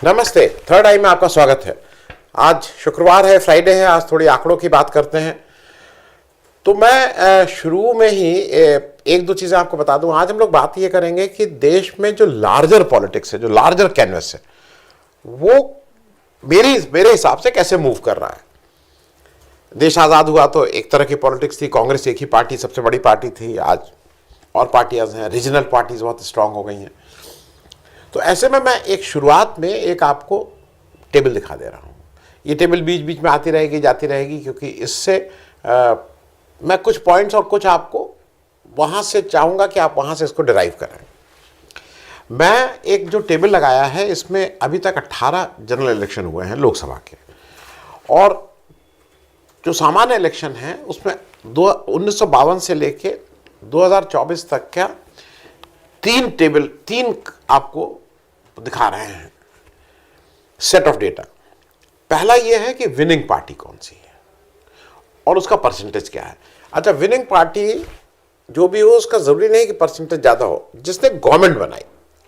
नमस्ते। थर्ड आई में आपका स्वागत है। आज शुक्रवार है, फ्राइडे है। आज थोड़ी आंकड़ों की बात करते हैं। तो मैं शुरू में ही एक दो चीज़ें आपको बता दूं। आज हम लोग बात ये करेंगे कि देश में जो लार्जर पॉलिटिक्स है, जो लार्जर कैनवस है, वो मेरे हिसाब से कैसे मूव कर रहा है। देश आज़ाद हुआ तो एक तरह की पॉलिटिक्स थी, कांग्रेस एक ही पार्टी, सबसे बड़ी पार्टी थी। आज और पार्टियां हैं, रीजनल पार्टीज बहुत स्ट्रांग हो गई हैं। तो ऐसे में मैं एक शुरुआत में एक आपको टेबल दिखा दे रहा हूँ। ये टेबल बीच बीच में आती रहेगी, जाती रहेगी, क्योंकि इससे मैं कुछ पॉइंट्स और कुछ आपको वहाँ से चाहूँगा कि आप वहाँ से इसको डिराइव करें। मैं एक जो टेबल लगाया है, इसमें अभी तक 18 जनरल इलेक्शन हुए हैं लोकसभा के, और जो सामान्य इलेक्शन है उसमें 1952 से लेके 2024 तक का तीन आपको दिखा रहे हैं सेट ऑफ डेटा। पहला यह है कि विनिंग पार्टी कौन सी है और उसका परसेंटेज क्या है। अच्छा, विनिंग पार्टी जो भी हो, उसका जरूरी नहीं कि परसेंटेज ज्यादा हो। जिसने गवर्नमेंट बनाई,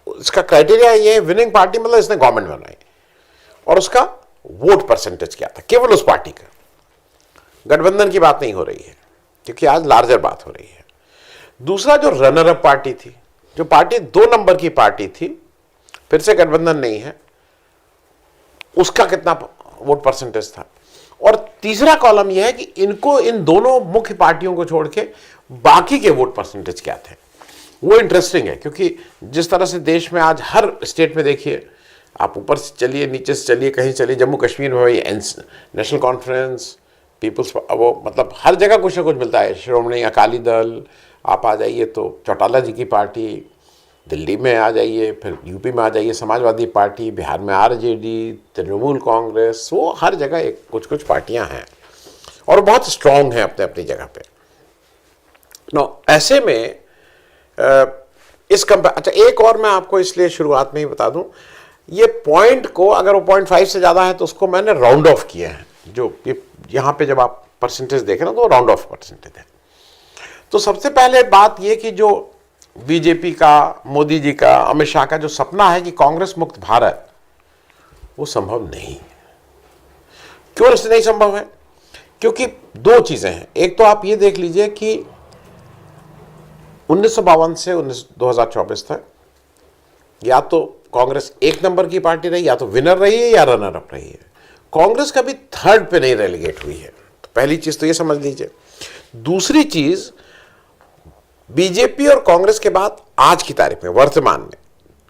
इसका क्राइटेरिया ये है, विनिंग पार्टी मतलब इसने गवर्नमेंट बनाई और उसका वोट परसेंटेज क्या था, केवल उस पार्टी का। गठबंधन की बात नहीं हो रही है, क्योंकि आज लार्जर बात हो रही है। दूसरा, जो रनर अप पार्टी थी, जो पार्टी 2 नंबर की पार्टी थी, फिर से गठबंधन नहीं है, उसका कितना वोट परसेंटेज था। और तीसरा कॉलम यह है कि इन दोनों मुख्य पार्टियों को छोड़ के बाकी के वोट परसेंटेज क्या थे। वो इंटरेस्टिंग है, क्योंकि जिस तरह से देश में आज हर स्टेट में देखिए, आप ऊपर से चलिए, नीचे से चलिए, कहीं चलिए, जम्मू कश्मीर में भाई नेशनल कॉन्फ्रेंस, पीपल्स, वो मतलब हर जगह कुछ ना कुछ मिलता है। श्रोमणी अकाली दल, आप आ जाइए तो चौटाला जी की पार्टी, दिल्ली में आ जाइए, फिर यूपी में आ जाइए समाजवादी पार्टी, बिहार में आरजेडी, तृणमूल कांग्रेस, वो हर जगह एक कुछ कुछ पार्टियां हैं और बहुत स्ट्रांग हैं अपने अपनी जगह पे। ऐसे में अच्छा, एक और मैं आपको इसलिए शुरुआत में ही बता दूं, ये पॉइंट को अगर वो 0.5 से ज़्यादा है तो उसको मैंने राउंड ऑफ किया है। जो यहाँ पे जब आप परसेंटेज देखें ना, तो राउंड ऑफ परसेंटेज है। तो सबसे पहले बात ये कि जो बीजेपी का, मोदी जी का, अमित शाह का जो सपना है कि कांग्रेस मुक्त भारत, वो संभव नहीं है। क्यों इससे नहीं संभव है? क्योंकि 2 चीजें हैं। एक तो आप ये देख लीजिए कि 1952 से 2024 तक या तो कांग्रेस 1 नंबर की पार्टी रही, या तो विनर रही है या रनर अप रही है। कांग्रेस कभी थर्ड पे नहीं रेलीगेट हुई है। तो पहली चीज तो ये समझ लीजिए। दूसरी चीज, बीजेपी और कांग्रेस के बाद आज की तारीख में, वर्तमान में,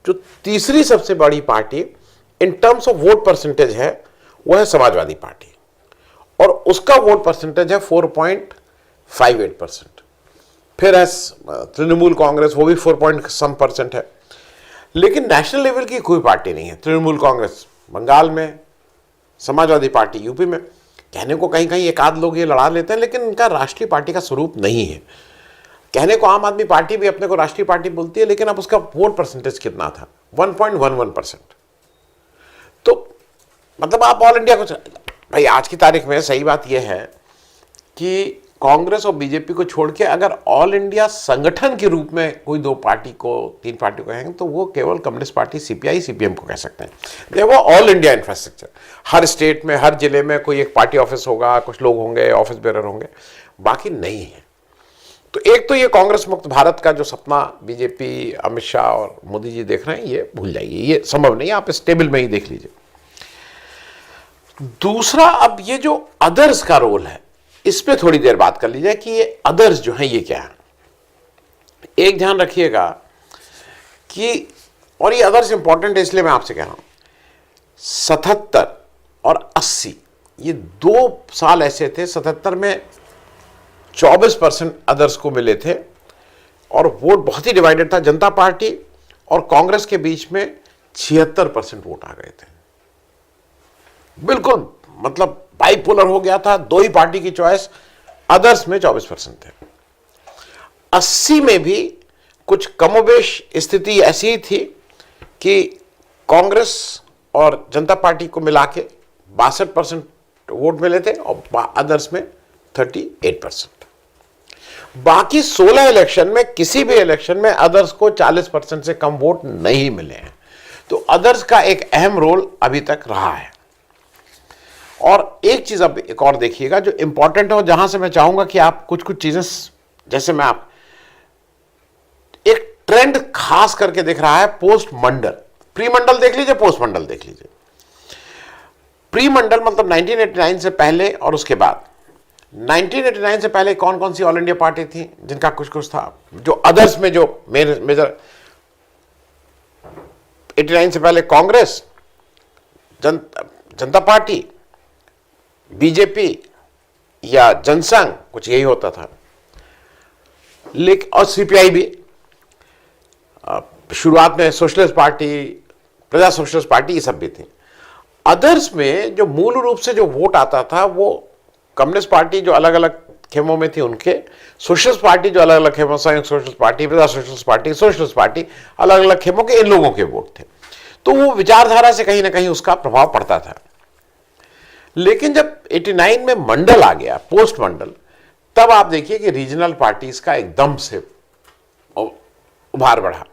जो तीसरी सबसे बड़ी party in terms of vote percentage है, वो है समाजवादी पार्टी, और उसका वोट परसेंटेज है 4.58%। फिर है तृणमूल कांग्रेस, वो भी 4% है। लेकिन नेशनल लेवल की कोई पार्टी नहीं है। तृणमूल कांग्रेस बंगाल में, समाजवादी पार्टी यूपी में। कहने को कहीं कहीं एक आध लोग ये लड़ा लेते हैं, लेकिन इनका राष्ट्रीय पार्टी का स्वरूप नहीं है। कहने को आम आदमी पार्टी भी अपने को राष्ट्रीय पार्टी बोलती है, लेकिन अब उसका वोट परसेंटेज कितना था? 1.11%। तो मतलब आप ऑल इंडिया को, भाई आज की तारीख में सही बात यह है कि कांग्रेस और बीजेपी को छोड़ के अगर ऑल इंडिया संगठन के रूप में कोई 2 पार्टी को, 3 पार्टी को कहेंगे, तो वो केवल कम्युनिस्ट पार्टी सीपीआई सीपीएम को कह सकते हैं। देखो, ऑल इंडिया इंफ्रास्ट्रक्चर, हर स्टेट में, हर जिले में कोई एक पार्टी ऑफिस होगा, कुछ लोग होंगे, ऑफिस बेरर होंगे, बाकी नहीं है। तो एक तो ये कांग्रेस मुक्त भारत का जो सपना बीजेपी, अमित शाह और मोदी जी देख रहे हैं, ये भूल जाइए, ये संभव नहीं है। आप इस टेबल में ही देख लीजिए। दूसरा, अब ये जो अदर्स का रोल है, इस पे थोड़ी देर बात कर लीजिए कि ये अदर्स जो है ये क्या है। एक ध्यान रखिएगा कि, और ये अदर्स इंपॉर्टेंट है इसलिए मैं आपसे कह रहा हूं, 77 और 80 ये 2 साल ऐसे थे। 77 में 24% अदर्स को मिले थे और वोट बहुत ही डिवाइडेड था। जनता पार्टी और कांग्रेस के बीच में 76% वोट आ गए थे। बिल्कुल मतलब बाइपोलर हो गया था, 2 ही पार्टी की चॉइस। अदर्स में 24% थे। 80 में भी कुछ कमोबेश स्थिति ऐसी ही थी कि कांग्रेस और जनता पार्टी को मिला के 62% वोट मिले थे और अदर्स में 38%। बाकी 16 इलेक्शन में, किसी भी इलेक्शन में अदर्स को 40% से कम वोट नहीं मिले हैं। तो अदर्स का एक अहम रोल अभी तक रहा है। और एक चीज अब एक और देखिएगा जो इंपॉर्टेंट है और जहां से मैं चाहूंगा कि आप कुछ कुछ चीजें, जैसे मैं आप एक ट्रेंड खास करके दिख रहा है पोस्ट मंडल। प्री मंडल देख लीजिए, पोस्ट मंडल देख लीजिए। प्री मंडल मतलब 1989 से पहले और उसके बाद। 1989 से पहले कौन कौन सी ऑल इंडिया पार्टी थी जिनका कुछ कुछ था, जो अदर्स में जो मेजर 89 से पहले कांग्रेस, जनता पार्टी, बीजेपी या जनसंघ, कुछ यही होता था। लेकिन और सीपीआई भी, शुरुआत में सोशलिस्ट पार्टी, प्रजा सोशलिस्ट पार्टी, ये सब भी थी। अदर्स में जो मूल रूप से जो वोट आता था वो कम्युनिस्ट पार्टी जो अलग अलग खेमों में थी उनके, सोशलिस्ट पार्टी जो अलग अलग खेमों, संयुक्त सोशलिस्ट पार्टी, प्रजा सोशलिस्ट पार्टी, सोशलिस्ट पार्टी, अलग अलग खेमों के इन लोगों के वोट थे। तो वो विचारधारा से कहीं ना कहीं उसका प्रभाव पड़ता था। लेकिन जब 89 में मंडल आ गया, पोस्ट मंडल, तब आप देखिए कि रीजनल पार्टीज का एकदम से उभार बढ़ा।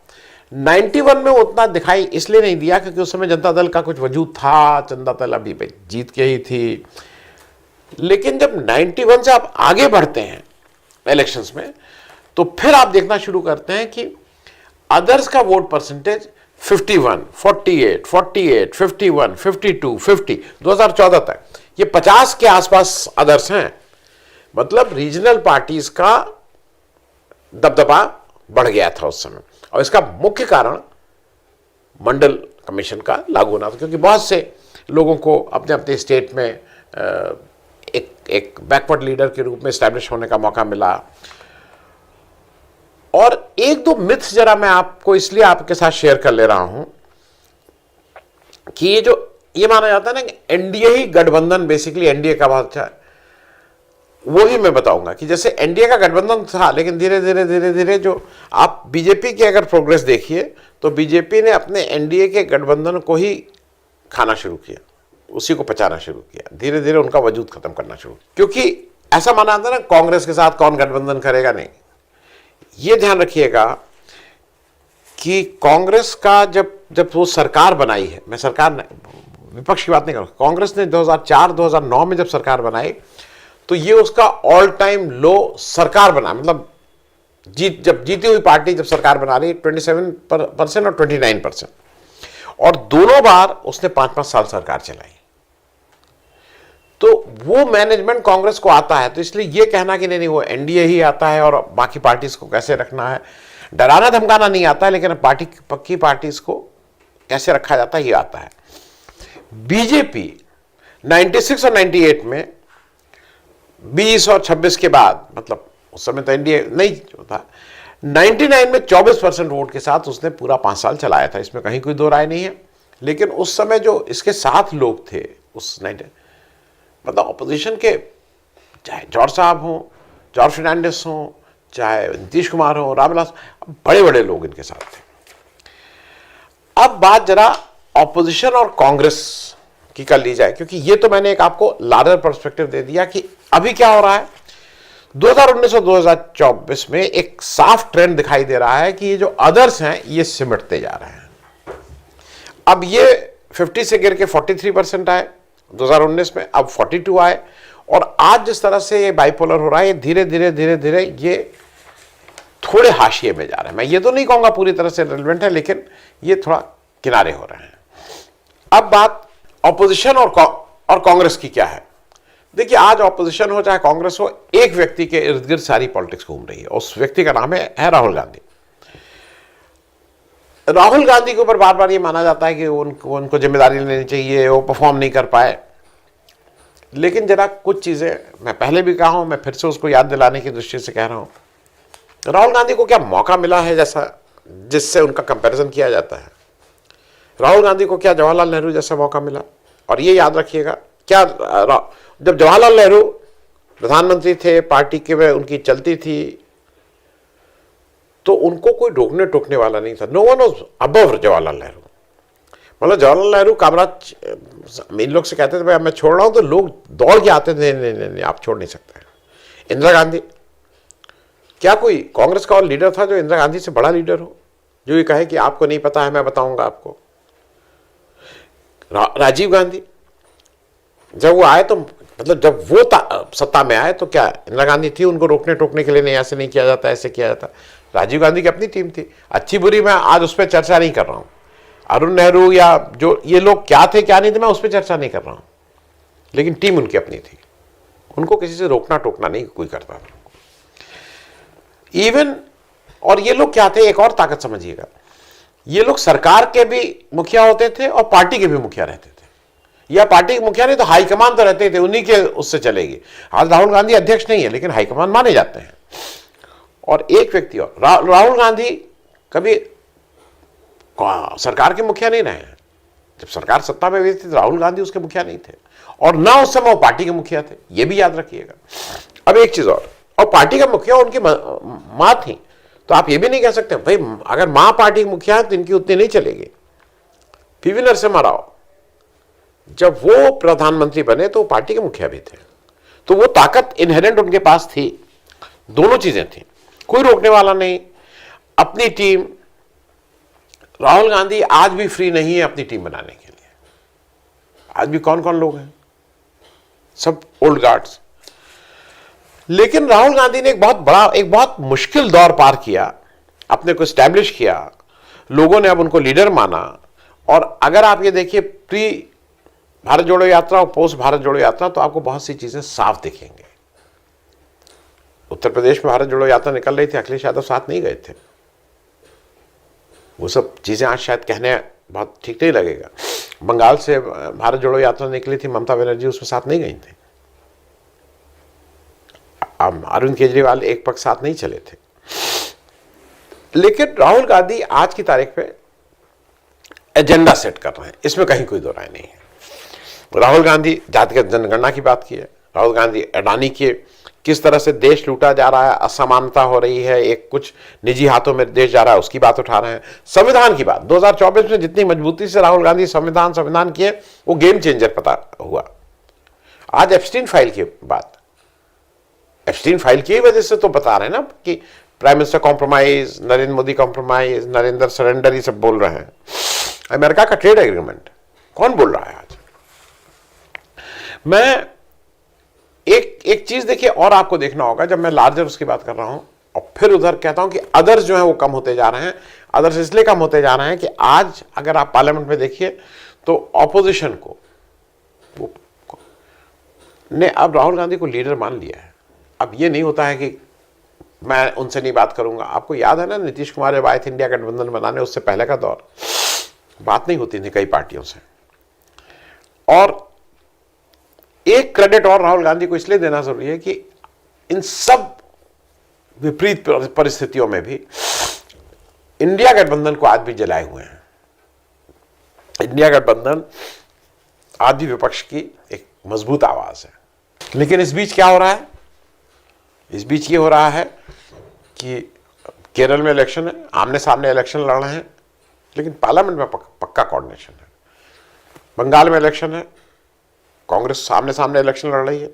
91 में उतना दिखाई इसलिए नहीं दिया क्योंकि उस समय जनता दल का कुछ वजूद था, जनता दल अभी जीत के ही थी। लेकिन जब 91 से आप आगे बढ़ते हैं इलेक्शंस में, तो फिर आप देखना शुरू करते हैं कि अदर्स का वोट परसेंटेज 51, 48, 48, 51, 52, 50, 2014 तक ये 50 के आसपास अदर्स हैं। मतलब रीजनल पार्टीज का दबदबा बढ़ गया था उस समय। और इसका मुख्य कारण मंडल कमीशन का लागू होना था, क्योंकि बहुत से लोगों को अपने अपने स्टेट में एक बैकवर्ड लीडर के रूप में एस्टैब्लिश होने का मौका मिला। और एक दो मिथ्स जरा मैं आपको इसलिए आपके साथ शेयर कर ले रहा हूं कि ये माना जाता है ना कि एनडीए ही गठबंधन, बेसिकली एनडीए का बहुत अच्छा है, वो ही मैं बताऊंगा कि जैसे एनडीए का गठबंधन था, लेकिन धीरे धीरे धीरे धीरे जो आप बीजेपी की अगर प्रोग्रेस देखिए तो बीजेपी ने अपने एनडीए के गठबंधन को ही खाना शुरू किया, उसी को पचाना शुरू किया, धीरे धीरे उनका वजूद खत्म करना शुरू किया। क्योंकि ऐसा माना जाता है ना कांग्रेस के साथ कौन गठबंधन करेगा, नहीं। ये ध्यान रखिएगा कि कांग्रेस का जब वो सरकार बनाई है, मैं सरकार विपक्ष की बात नहीं करूँगा, कांग्रेस ने 2004-2009 में जब सरकार बनाई तो ये उसका ऑल टाइम लो सरकार बना। मतलब जब जीती हुई पार्टी जब सरकार बना रही 27% और 29%, और दोनों बार उसने 5-5 साल सरकार चलाई। तो वो मैनेजमेंट कांग्रेस को आता है। तो इसलिए ये कहना कि नहीं वो एनडीए ही आता है और बाकी पार्टीज को कैसे रखना है, डराना धमकाना नहीं आता है, लेकिन पक्की पार्टीज को कैसे रखा जाता है ये आता है। बीजेपी 96 और 98 में 20 और 26 के बाद, मतलब उस समय तो एनडीए नहीं था, 99 में 24% वोट के साथ उसने पूरा 5 साल चलाया था, इसमें कहीं कोई दो राय नहीं है। लेकिन उस समय जो इसके साथ लोग थे उस मतलब ऑपोजिशन के, चाहे जॉर्ज साहब हों, जॉर्ज फर्नांडिस हों, चाहे नीतीश कुमार हो, रामविलास, बड़े बड़े लोग इनके साथ थे। अब बात जरा ऑपोजिशन और कांग्रेस की कर ली जाए, क्योंकि ये तो मैंने एक आपको लार्जर पर्सपेक्टिव दे दिया कि अभी क्या हो रहा है। 2019 और 2024 में एक साफ ट्रेंड दिखाई दे रहा है कि ये जो अदर्स हैं ये सिमटते जा रहे हैं। अब ये 50 से गिर के 43% आए 2019 में, अब 42 आए, और आज जिस तरह से ये बाइपोलर हो रहा है, ये धीरे धीरे धीरे धीरे ये थोड़े हाशिए में जा रहे हैं। मैं ये तो नहीं कहूंगा पूरी तरह से रेलेवेंट है, लेकिन ये थोड़ा किनारे हो रहे हैं। अब बात ऑपोजिशन और कांग्रेस की क्या है। देखिए, आज ऑपोजिशन हो चाहे कांग्रेस हो, एक व्यक्ति के इर्द गिर्द सारी पॉलिटिक्स घूम रही है। उस व्यक्ति का नाम है राहुल गांधी। राहुल गांधी के ऊपर बार बार ये माना जाता है कि उनको जिम्मेदारी लेनी चाहिए, वो परफॉर्म नहीं कर पाए। लेकिन जरा कुछ चीजें मैं पहले भी कहा हूं, मैं फिर से उसको याद दिलाने की दृष्टि से कह रहा हूं। राहुल गांधी को क्या मौका मिला है जैसा जिससे उनका कंपैरिजन किया जाता है? राहुल गांधी को क्या जवाहरलाल नेहरू जैसा मौका मिला? और ये याद रखिएगा, क्या जब जवाहरलाल नेहरू प्रधानमंत्री थे, पार्टी के में उनकी चलती थी, तो उनको कोई रोकने टोकने वाला नहीं था। No one was above Jawaharlal Nehru. मतलब जवाहरलाल नेहरू कामराज इन लोग से कहते थे भाई मैं छोड़ रहा हूं, तो लोग दौड़ के आते थे, नहीं नहीं नहीं आप छोड़ नहीं सकते। इंदिरा गांधी, क्या कोई कांग्रेस का और लीडर था जो इंदिरा गांधी से बड़ा लीडर हो, जो ये कहे कि आपको नहीं पता है मैं बताऊंगा आपको? राजीव गांधी जब वो आए तो मतलब जब वो सत्ता में आए तो क्या इंदिरा गांधी थी उनको रोकने टोकने के लिए, नहीं ऐसे नहीं किया जाता, ऐसे किया जाता। राजीव गांधी की अपनी टीम थी। अच्छी बुरी मैं आज उस पर चर्चा नहीं कर रहा हूं। अरुण नेहरू या जो ये लोग क्या थे क्या नहीं थे मैं उस पर चर्चा नहीं कर रहा हूं, लेकिन टीम उनकी अपनी थी। उनको किसी से रोकना टोकना नहीं कोई करता था इवन। और ये लोग क्या थे, एक और ताकत समझिएगा, ये लोग सरकार के भी मुखिया होते थे और पार्टी के भी मुखिया रहते थे, या पार्टी के मुखिया नहीं तो हाईकमान तो रहते थे, उन्हीं के उससे चलेगी। आज राहुल गांधी अध्यक्ष नहीं है लेकिन हाईकमान माने जाते हैं। और एक व्यक्ति और राहुल गांधी कभी सरकार के मुखिया नहीं रहे हैं। जब सरकार सत्ता में हुई थी तो राहुल गांधी उसके मुखिया नहीं थे, और ना उस समय वो पार्टी के मुखिया थे, ये भी याद रखिएगा। अब एक चीज और पार्टी का मुखिया उनकी मां थी, तो आप ये भी नहीं कह सकते भाई अगर मां पार्टी के मुखिया है तो इनकी उतनी नहीं चलेगी। पीवी नरसिम्हा राव जब वो प्रधानमंत्री बने तो पार्टी के मुखिया भी थे, तो वो ताकत इनहेरेंट उनके पास थी। दोनों चीजें थी, कोई रोकने वाला नहीं, अपनी टीम। राहुल गांधी आज भी फ्री नहीं है अपनी टीम बनाने के लिए। आज भी कौन कौन लोग हैं, सब ओल्ड गार्ड्स। लेकिन राहुल गांधी ने एक बहुत मुश्किल दौर पार किया, अपने को स्टैब्लिश किया, लोगों ने अब उनको लीडर माना। और अगर आप ये देखिए प्री भारत जोड़ो यात्रा और पोस्ट भारत जोड़ो यात्रा, तो आपको बहुत सी चीजें साफ दिखेंगे। उत्तर प्रदेश में भारत जोड़ो यात्रा निकल रही थी, अखिलेश यादव साथ नहीं गए थे। वो सब चीजें आज शायद कहने बहुत ठीक नहीं लगेगा। बंगाल से भारत जोड़ो यात्रा निकली थी, ममता बनर्जी उसमें साथ नहीं गई थी। अरविंद केजरीवाल एक पक्ष साथ नहीं चले थे। लेकिन राहुल गांधी आज की तारीख पे एजेंडा सेट कर रहे हैं, इसमें कहीं कोई दो राय नहीं है। राहुल गांधी जातिगत जनगणना की बात की है, राहुल गांधी अडानी के किस तरह से देश लूटा जा रहा है, असमानता हो रही है, एक कुछ निजी हाथों में देश जा रहा है, उसकी बात उठा रहे हैं। संविधान की बात 2024 में जितनी मजबूती से राहुल गांधी संविधान किए, वो गेम चेंजर पता हुआ। आज एप्स्टीन फाइल की बात, एप्स्टीन फाइल की वजह से तो बता रहे हैं ना कि prime minister compromise, Narendra Modi compromise, Narendra surrender, ये सब बोल रहे हैं। अमेरिका का ट्रेड एग्रीमेंट कौन बोल रहा है आज? मैं एक चीज देखिए और आपको देखना होगा, जब मैं लार्जर उसकी बात कर रहा हूं और फिर उधर कहता हूं कि अदर्स जो है वो कम होते जा रहे हैं। अदर्स इसलिए कम होते जा रहे हैं कि आज अगर आप पार्लियामेंट में देखिए तो ऑपोजिशन को ने अब राहुल गांधी को लीडर मान लिया है। अब ये नहीं होता है कि मैं उनसे नहीं बात करूंगा। आपको याद है ना, नीतीश कुमार जब आए थे इंडिया गठबंधन बनाने, उससे पहले का दौर, बात नहीं होती थी कई पार्टियों से। और एक क्रेडिट और राहुल गांधी को इसलिए देना जरूरी है कि इन सब विपरीत परिस्थितियों में भी इंडिया गठबंधन को आज भी जलाए हुए हैं। इंडिया गठबंधन आज भी विपक्ष की एक मजबूत आवाज है। लेकिन इस बीच क्या हो रहा है? इस बीच ये हो रहा है कि केरल में इलेक्शन है, आमने सामने इलेक्शन लड़ रहे हैं, लेकिन पार्लियामेंट में पक्का कोऑर्डिनेशन है। बंगाल में इलेक्शन है, कांग्रेस सामने सामने इलेक्शन लड़ रही है,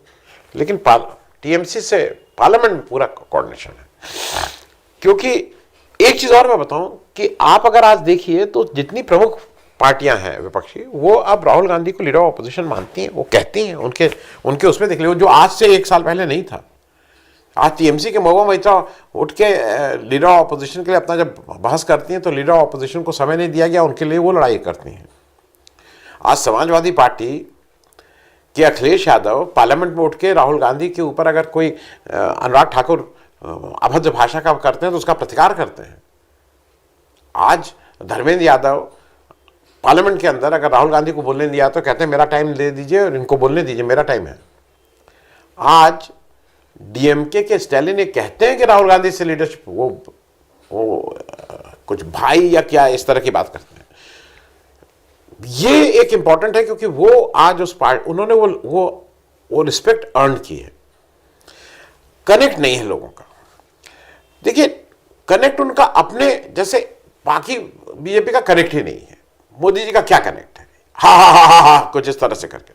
लेकिन टीएमसी से पार्लियामेंट में पूरा कोऑर्डिनेशन है। क्योंकि एक चीज और मैं बताऊं कि आप अगर आज देखिए तो जितनी प्रमुख पार्टियां हैं विपक्षी, वो अब राहुल गांधी को लीडर ऑफ ऑपोजिशन मानती हैं, वो कहती हैं। उनके उसमें देख लो, जो आज से एक साल पहले नहीं था। आज टीएमसी के महुआ मोइत्रा उठ के लीडर ऑफ ऑपोजिशन के लिए अपना जब बहस करती हैं तो लीडर ऑफ ऑपोजिशन को समय नहीं दिया गया, उनके लिए वो लड़ाई करती हैं। आज समाजवादी पार्टी के अखिलेश यादव पार्लियामेंट में उठ के राहुल गांधी के ऊपर अगर कोई अनुराग ठाकुर अभद्र भाषा का करते हैं तो उसका प्रतिकार करते हैं। आज धर्मेंद्र यादव पार्लियामेंट के अंदर अगर राहुल गांधी को बोलने दिया तो कहते हैं मेरा टाइम दे दीजिए और इनको बोलने दीजिए, मेरा टाइम है। आज डीएमके के स्टैलिन ये कहते हैं कि राहुल गांधी से लीडरशिप वो कुछ भाई या क्या इस तरह की बात करते हैं। ये एक इंपॉर्टेंट है क्योंकि वो आज उस पार्टी उन्होंने वो रिस्पेक्ट अर्न की है। कनेक्ट नहीं है लोगों का। देखिए कनेक्ट उनका अपने जैसे बाकी बीजेपी का कनेक्ट ही नहीं है। मोदी जी का क्या कनेक्ट है? हा कुछ इस तरह से करके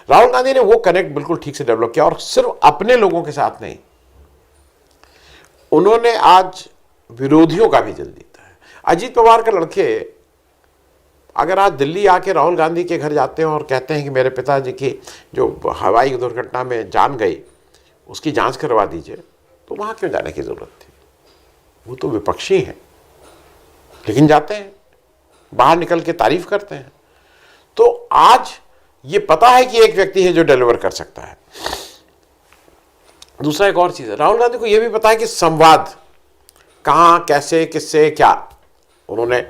राहुल गांधी ने वो कनेक्ट बिल्कुल ठीक से डेवलप किया, और सिर्फ अपने लोगों के साथ नहीं, उन्होंने आज विरोधियों का भी दिल जीता है। अजीत पवार के लड़के अगर आज दिल्ली आके राहुल गांधी के घर जाते हैं और कहते हैं कि मेरे पिताजी की जो हवाई दुर्घटना में जान गई उसकी जांच करवा दीजिए, तो वहाँ क्यों जाने की ज़रूरत थी? वो तो विपक्षी हैं, लेकिन जाते हैं, बाहर निकल के तारीफ करते हैं। तो आज ये पता है कि एक व्यक्ति है जो डिलीवर कर सकता है। दूसरा एक और चीज़ है, राहुल गांधी को यह भी पता है कि संवाद कहाँ, कैसे, किससे, क्या उन्होंने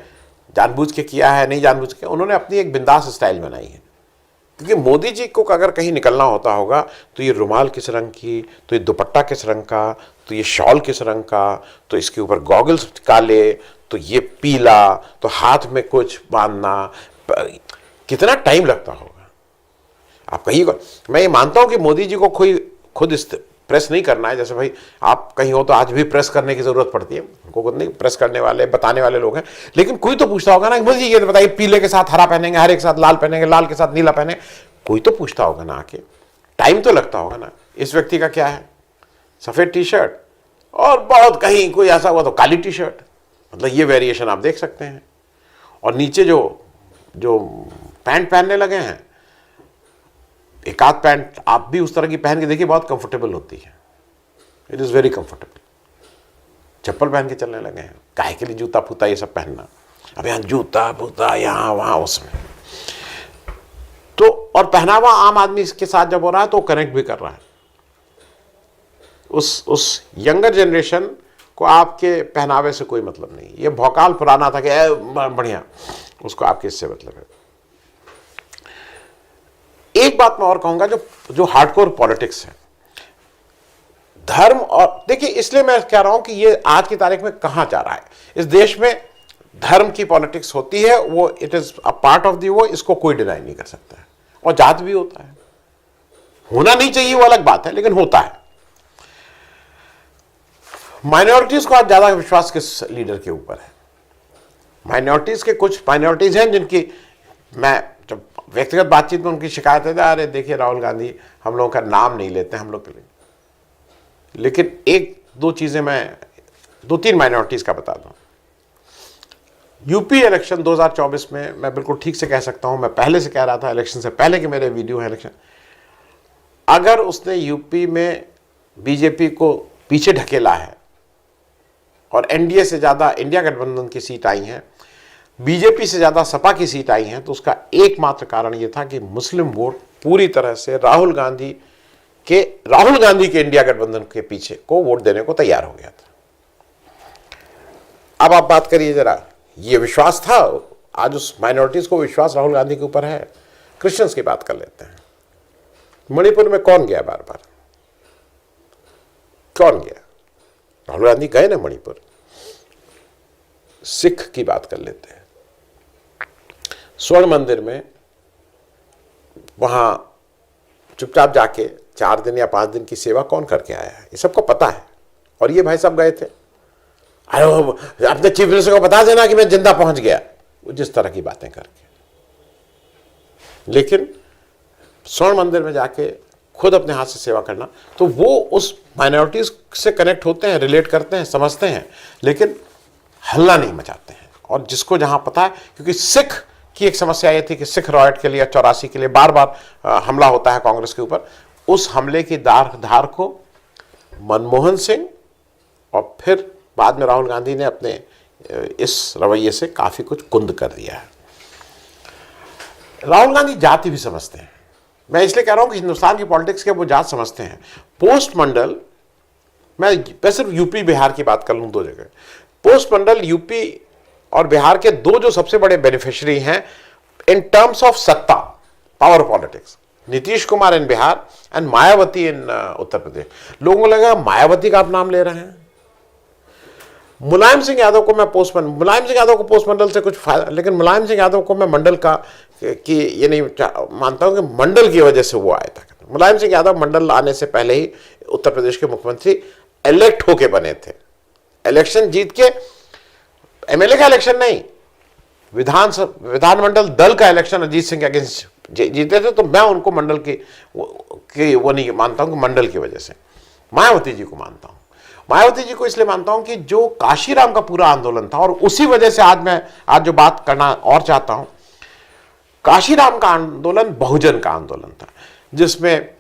जानबूझ के किया है, नहीं जानबूझ के, उन्होंने अपनी एक बिंदास स्टाइल बनाई है। क्योंकि मोदी जी को अगर कहीं निकलना होता होगा तो ये रुमाल किस रंग की, तो ये दुपट्टा किस रंग का, तो ये शॉल किस रंग का, तो इसके ऊपर गॉगल्स काले, तो ये पीला, तो हाथ में कुछ बांधना, कितना टाइम लगता होगा। आप कहीं, मैं ये मानता हूं कि मोदी जी को खुद प्रेस नहीं करना है, जैसे भाई आप कहीं हो तो आज भी प्रेस करने की जरूरत पड़ती है, उनको खुद नहीं, प्रेस करने वाले, बताने वाले लोग हैं, लेकिन कोई तो पूछता होगा ना, मोदी जी ये तो बताइए, पीले के साथ हरा पहनेंगे, हरे के साथ लाल पहनेंगे, लाल के साथ नीला पहनेंगे, कोई तो पूछता होगा ना आके, टाइम तो लगता होगा ना। इस व्यक्ति का क्या है, सफेद टी शर्ट और बहुत कहीं कोई ऐसा हुआ तो काली टी शर्ट, मतलब ये वेरिएशन आप देख सकते हैं। और नीचे जो पैंट पहनने लगे हैं, एक आध पैंट आप भी उस तरह की पहन के देखिए, बहुत कंफर्टेबल होती है, इट इज़ वेरी कंफर्टेबल। चप्पल पहन के चलने लगे हैं, काहे के लिए जूता फूता ये सब पहनना, अब यहाँ जूता फूता यहाँ वहाँ उसमें, तो और पहनावा आम आदमी के साथ जब हो रहा है तो कनेक्ट भी कर रहा है। उस यंगर जनरेशन को आपके पहनावे से कोई मतलब नहीं, ये भौकाल पुराना था कि बढ़िया, उसको आपके इससे मतलब है। एक बात मैं और कहूंगा, जो हार्डकोर पॉलिटिक्स है, धर्म, और देखिए इसलिए मैं कह रहा हूं कि ये आज की तारीख में कहां जा रहा है। इस देश में धर्म की पॉलिटिक्स होती है, वो it is a part of the, वो इसको कोई डिनाई नहीं कर सकता है, और जात भी होता है, होना नहीं चाहिए वो अलग बात है, लेकिन होता है। माइनॉरिटीज को आज ज्यादा विश्वास किस लीडर के ऊपर है? माइनॉरिटीज के कुछ माइनॉरिटीज हैं जिनकी मैं जब व्यक्तिगत बातचीत में उनकी शिकायत है, अरे देखिए राहुल गांधी हम लोगों का नाम नहीं लेते हम लोग के लिए, लेकिन एक दो चीजें मैं 2-3 माइनॉरिटीज का बता दूं। यूपी इलेक्शन 2024 में मैं बिल्कुल ठीक से कह सकता हूं, मैं पहले से कह रहा था, इलेक्शन से पहले के मेरे वीडियो है इलेक्शन, अगर उसने यूपी में बीजेपी को पीछे ढकेला है और एनडीए से ज्यादा इंडिया गठबंधन की सीट आई हैं, बीजेपी से ज्यादा सपा की सीट आई हैं, तो उसका एकमात्र कारण यह था कि मुस्लिम वोट पूरी तरह से राहुल गांधी के इंडिया गठबंधन के पीछे को वोट देने को तैयार हो गया था। अब आप बात करिए जरा, ये विश्वास था, आज उस माइनॉरिटीज को विश्वास राहुल गांधी के ऊपर है। क्रिश्चियंस की बात कर लेते हैं, मणिपुर में कौन गया बार बार, कौन गया? राहुल गांधी गए ना मणिपुर। सिख की बात कर लेते हैं, स्वर्ण मंदिर में वहां चुपचाप जाके 4 दिन या 5 दिन की सेवा कौन करके आया है, ये सबको पता है। और ये भाई साहब गए थे, अरे अपने चीफ मिनिस्टर को बता देना कि मैं जिंदा पहुंच गया, वो जिस तरह की बातें करके। लेकिन स्वर्ण मंदिर में जाके खुद अपने हाथ से सेवा करना, तो वो उस माइनॉरिटीज से कनेक्ट होते हैं, रिलेट करते हैं, समझते हैं, लेकिन हल्ला नहीं मचाते हैं। और जिसको जहां पता है, क्योंकि सिख की एक समस्या ये थी कि सिख रॉयट के लिए 84 के लिए बार बार हमला होता है कांग्रेस के ऊपर, उस हमले की धार को मनमोहन सिंह और फिर बाद में राहुल गांधी ने अपने इस रवैये से काफी कुछ कुंद कर दिया है। राहुल गांधी जाति भी समझते हैं, मैं इसलिए कह रहा हूं कि हिंदुस्तान की पॉलिटिक्स के वो जात समझते हैं। पोस्ट मंडल, मैं सिर्फ यूपी बिहार की बात कर लूं, 2 जगह पोस्ट मंडल यूपी और बिहार के 2 जो सबसे बड़े बेनिफिशियरी हैं इन टर्म्स ऑफ सत्ता, power politics, Nitish Kumar in Bihar and Mayawati in Uttar Pradesh. लोगों को लगा मायावती का आप नाम ले रहे हैं, मुलायम सिंह यादव को मैं मुलायम सिंह यादव को पोस्ट मंडल से कुछ फायदा, लेकिन मुलायम सिंह यादव को मैं मंडल का कि ये नहीं मानता हूं कि मंडल की वजह से वो आया था। मुलायम सिंह यादव मंडल आने से पहले ही उत्तर प्रदेश के मुख्यमंत्री इलेक्ट होके बने थे, इलेक्शन जीत के, एमएलए का इलेक्शन नहीं, विधानमंडल दल का इलेक्शन अजीत सिंह के अगेंस्ट जीते थे, तो मैं उनको मंडल की वो नहीं मानता हूं कि मंडल की वजह से। मायावती जी को मानता हूं, मायावती जी को इसलिए मानता हूं कि जो काशीराम का पूरा आंदोलन था, और उसी वजह से आज मैं जो बात करना और चाहता हूं काशीराम का आंदोलन बहुजन का आंदोलन था, जिसमें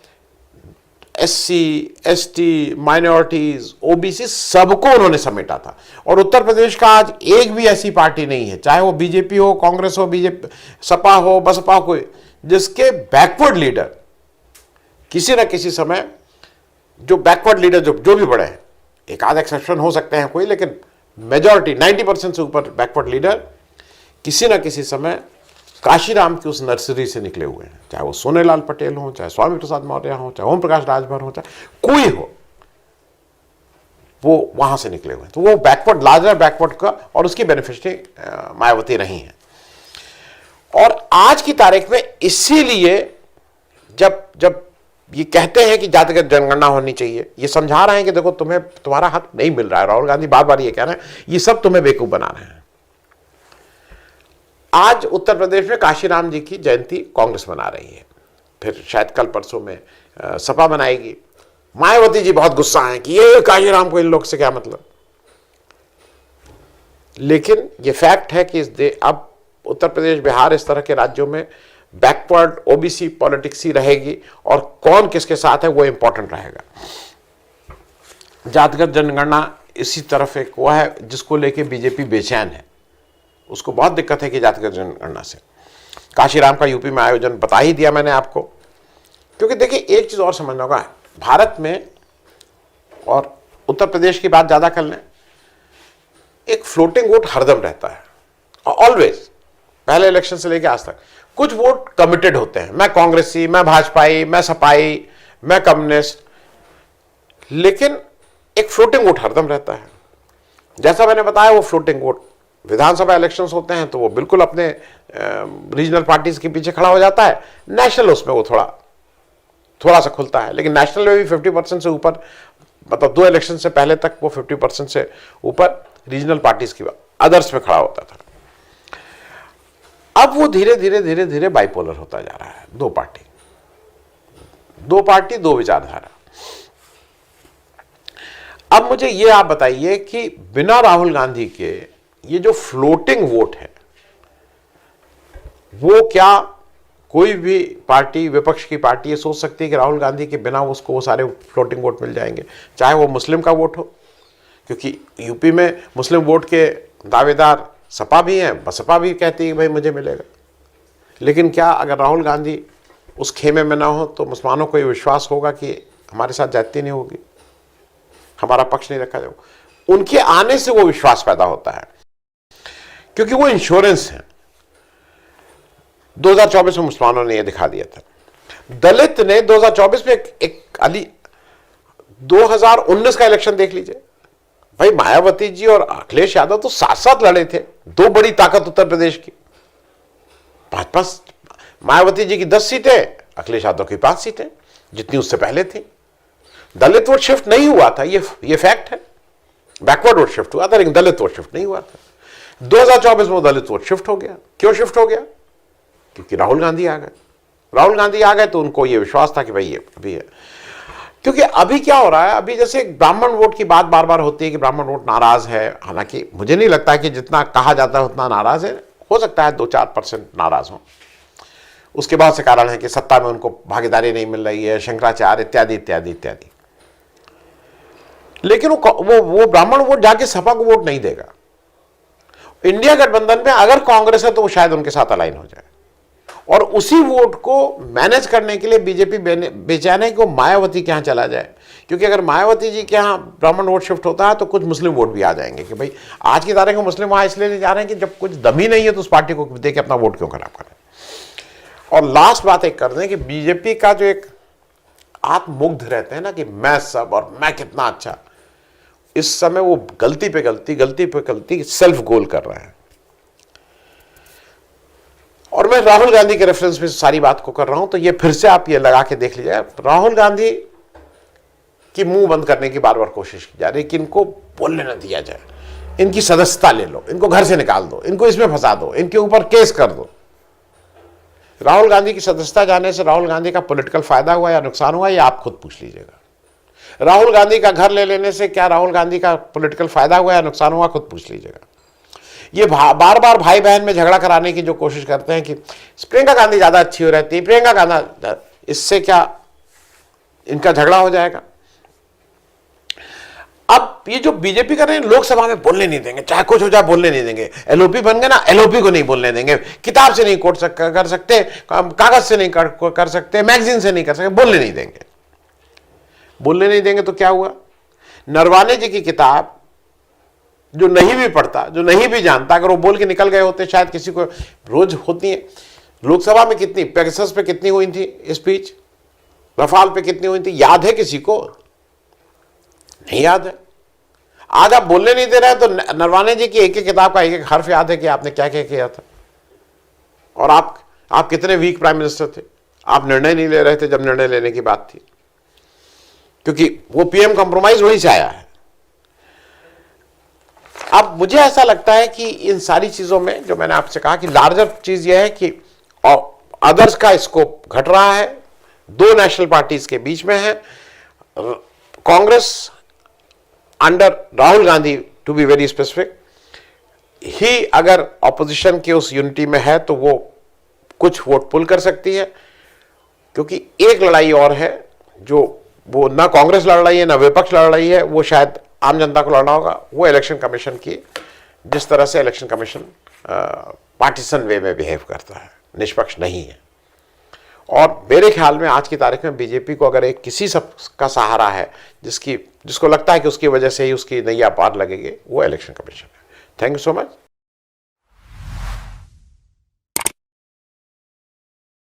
एससी, एसटी, माइनॉरिटीज, ओबीसी सबको उन्होंने समेटा था। और उत्तर प्रदेश का आज एक भी ऐसी पार्टी नहीं है, चाहे वो बीजेपी हो, कांग्रेस हो, बीजेपी, सपा हो, बसपा हो, कोई, जिसके बैकवर्ड लीडर किसी न किसी समय, जो बैकवर्ड लीडर जो भी बड़े हैं, एक आध एक्सेप्शन हो सकते हैं कोई, लेकिन मेजॉरिटी 90% से ऊपर बैकवर्ड लीडर किसी न किसी समय काशीराम की उस नर्सरी से निकले हुए हैं, चाहे वो सोनेलाल पटेल हो, चाहे स्वामी प्रसाद मौर्य हो, चाहे ओम प्रकाश राजभर हो, चाहे कोई हो, वो वहां से निकले हुए हैं। तो वो बैकवर्ड, लार्जर बैकवर्ड का, और उसकी बेनिफिशियरी मायावती रही है। और आज की तारीख में इसीलिए जब ये कहते हैं कि जातिगत जनगणना होनी चाहिए, ये समझा रहे हैं कि देखो तुम्हें तुम्हारा हक नहीं मिल रहा है। राहुल गांधी बार बार ये कह रहे हैं, ये सब तुम्हें बेवकूफ बना रहे हैं। आज उत्तर प्रदेश में काशीराम जी की जयंती कांग्रेस मना रही है, फिर शायद कल परसों में सपा मनाएगी। मायावती जी बहुत गुस्सा है कि ये काशीराम को इन लोग से क्या मतलब। लेकिन ये फैक्ट है कि अब उत्तर प्रदेश, बिहार, इस तरह के राज्यों में बैकवर्ड ओबीसी पॉलिटिक्स ही रहेगी, और कौन किसके साथ है वो इंपॉर्टेंट रहेगा। जातिगत जनगणना इसी तरफ एक वो है जिसको लेके बीजेपी बेचैन है, उसको बहुत दिक्कत है कि जातिगत जनगणना से। काशीराम का यूपी में आयोजन बता ही दिया मैंने आपको, क्योंकि देखिए एक चीज और समझना होगा, भारत में, और उत्तर प्रदेश की बात ज्यादा कर लें, एक फ्लोटिंग वोट हरदम रहता है, ऑलवेज, पहले इलेक्शन से लेकर आज तक। कुछ वोट कमिटेड होते हैं, मैं कांग्रेसी, मैं भाजपाई, मैं सपाई, मैं कम्युनिस्ट, लेकिन एक फ्लोटिंग वोट हरदम रहता है। जैसा मैंने बताया, वो फ्लोटिंग वोट विधानसभा इलेक्शंस होते हैं तो वो बिल्कुल अपने रीजनल पार्टीज के पीछे खड़ा हो जाता है, नेशनल उसमें वो थोड़ा सा खुलता है, लेकिन नेशनल में भी 50% से ऊपर, मतलब 2 इलेक्शन से पहले तक वो 50% से ऊपर रीजनल पार्टीज की अदर्स में खड़ा होता था। अब वो धीरे धीरे बाइपोलर होता जा रहा है, दो पार्टी दो विचारधारा। अब मुझे ये आप बताइए कि बिना राहुल गांधी के ये जो फ्लोटिंग वोट है, वो क्या कोई भी पार्टी, विपक्ष की पार्टी ये सोच सकती है कि राहुल गांधी के बिना उसको वो सारे फ्लोटिंग वोट मिल जाएंगे, चाहे वो मुस्लिम का वोट हो, क्योंकि यूपी में मुस्लिम वोट के दावेदार सपा भी हैं, बसपा भी कहती है कि भाई मुझे मिलेगा। लेकिन क्या अगर राहुल गांधी उस खेमे में ना हो तो मुसलमानों को ये विश्वास होगा कि हमारे साथ ज्यादती नहीं होगी, हमारा पक्ष नहीं रखा जाएगा? उनके आने से वो विश्वास पैदा होता है, क्योंकि वो इंश्योरेंस है। 2024 में मुसलमानों ने यह दिखा दिया था। दलित ने 2024 में एक 2019 का इलेक्शन देख लीजिए भाई, मायावती जी और अखिलेश यादव तो साथ साथ लड़े थे, दो बड़ी ताकत उत्तर प्रदेश की। भाजपा, मायावती जी की 10 सीटें, अखिलेश यादव की 5 सीटें, जितनी उससे पहले थी। दलित वोट शिफ्ट नहीं हुआ था, ये फैक्ट है। बैकवर्ड वोट शिफ्ट हुआ था, लेकिन दलित वोट शिफ्ट नहीं हुआ था। 2024 में दलित वोट शिफ्ट हो गया। क्यों शिफ्ट हो गया? क्योंकि राहुल गांधी आ गए। राहुल गांधी आ गए तो उनको यह विश्वास था कि भाई ये अभी है। क्योंकि अभी क्या हो रहा है, अभी जैसे ब्राह्मण वोट की बात बार बार होती है कि ब्राह्मण वोट नाराज है, हालांकि मुझे नहीं लगता कि जितना कहा जाता है उतना नाराज है। हो सकता है 2-4% नाराज हो। उसके बहुत से कारण है कि सत्ता में उनको भागीदारी नहीं मिल रही है, शंकराचार्य इत्यादि इत्यादि इत्यादि। लेकिन वो ब्राह्मण वोट जाके सपा को वोट नहीं देगा। इंडिया गठबंधन में अगर कांग्रेस है तो वो शायद उनके साथ अलाइन हो जाए, और उसी वोट को मैनेज करने के लिए बीजेपी बेचैन है कि वो मायावती के यहां चला जाए। क्योंकि अगर मायावती जी के यहां ब्राह्मण वोट शिफ्ट होता है तो कुछ मुस्लिम वोट भी आ जाएंगे कि भाई आज की तारीख में मुस्लिम वहां इसलिए नहीं जा रहे हैं कि जब कुछ दम ही नहीं है तो उस पार्टी को दे के अपना वोट क्यों खराब करें। और लास्ट बात एक कर दें कि बीजेपी का जो एक आत्ममुग्ध रहते हैं ना कि मैं सब और मैं कितना अच्छा, इस समय वो गलती पे गलती सेल्फ गोल कर रहे हैं। और मैं राहुल गांधी के रेफरेंस में सारी बात को कर रहा हूं, तो ये फिर से आप ये लगा के देख लीजिए, राहुल गांधी की मुंह बंद करने की बार बार कोशिश की जा रही है कि इनको बोलने न दिया जाए, इनकी सदस्यता ले लो, इनको घर से निकाल दो, इनको इसमें फंसा दो, इनके ऊपर केस कर दो। राहुल गांधी की सदस्यता जाने से राहुल गांधी का पॉलिटिकल फायदा हुआ या नुकसान हुआ, ये आप खुद पूछ लीजिएगा। राहुल गांधी का घर ले लेने से क्या राहुल गांधी का पॉलिटिकल फायदा हुआ या नुकसान हुआ, खुद पूछ लीजिएगा। ये बार बार भाई बहन में झगड़ा कराने की जो कोशिश करते हैं कि प्रियंका गांधी ज्यादा अच्छी हो रहती है, प्रियंका गांधी, इससे क्या इनका झगड़ा हो जाएगा। अब ये जो बीजेपी कर रहे हैं, लोकसभा में बोलने नहीं देंगे, चाहे कुछ हो जाए बोलने नहीं देंगे। एलओपी बन गए ना, एलओपी को नहीं बोलने देंगे, किताब से नहीं कोट कर सकते, कागज से नहीं कर सकते, मैगजीन से नहीं कर सकते, बोलने नहीं देंगे। बोलने नहीं देंगे तो क्या हुआ, नरवाने जी की किताब जो नहीं भी पढ़ता, जो नहीं भी जानता, अगर वो बोल के निकल गए होते, शायद किसी को, रोज होती है लोकसभा में कितनी, पेगासस पे कितनी हुई थी स्पीच, रफाल पे कितनी हुई थी, याद है किसी को? नहीं याद है। आज आप बोलने नहीं दे रहे हैं तो नरवाने जी की एक एक किताब का एक एक हर्फ याद है कि आपने क्या क्या किया था। और आप कितने वीक प्राइम मिनिस्टर थे, आप निर्णय नहीं ले रहे थे जब निर्णय लेने की बात थी, क्योंकि वो पीएम कंप्रोमाइज वहीं से आया है। अब मुझे ऐसा लगता है कि इन सारी चीजों में जो मैंने आपसे कहा कि लार्जर चीज यह है कि अदर्स का स्कोप घट रहा है, दो नेशनल पार्टीज के बीच में है। Congress under Rahul Gandhi, to be very specific, ही अगर ऑपोजिशन के उस यूनिटी में है तो वो कुछ वोट पुल कर सकती है, क्योंकि एक लड़ाई और है जो वो ना कांग्रेस लड़ रही है ना विपक्ष लड़ रही है, वो शायद आम जनता को लड़ना होगा। वो इलेक्शन कमीशन की, जिस तरह से इलेक्शन कमीशन पार्टीसन वे में बिहेव करता है, निष्पक्ष नहीं है। और मेरे ख्याल में आज की तारीख में बीजेपी को अगर एक किसी सब का सहारा है जिसको लगता है कि उसकी वजह से ही उसकी नैया पार लगेगी, वो इलेक्शन कमीशन है। Thank you so much.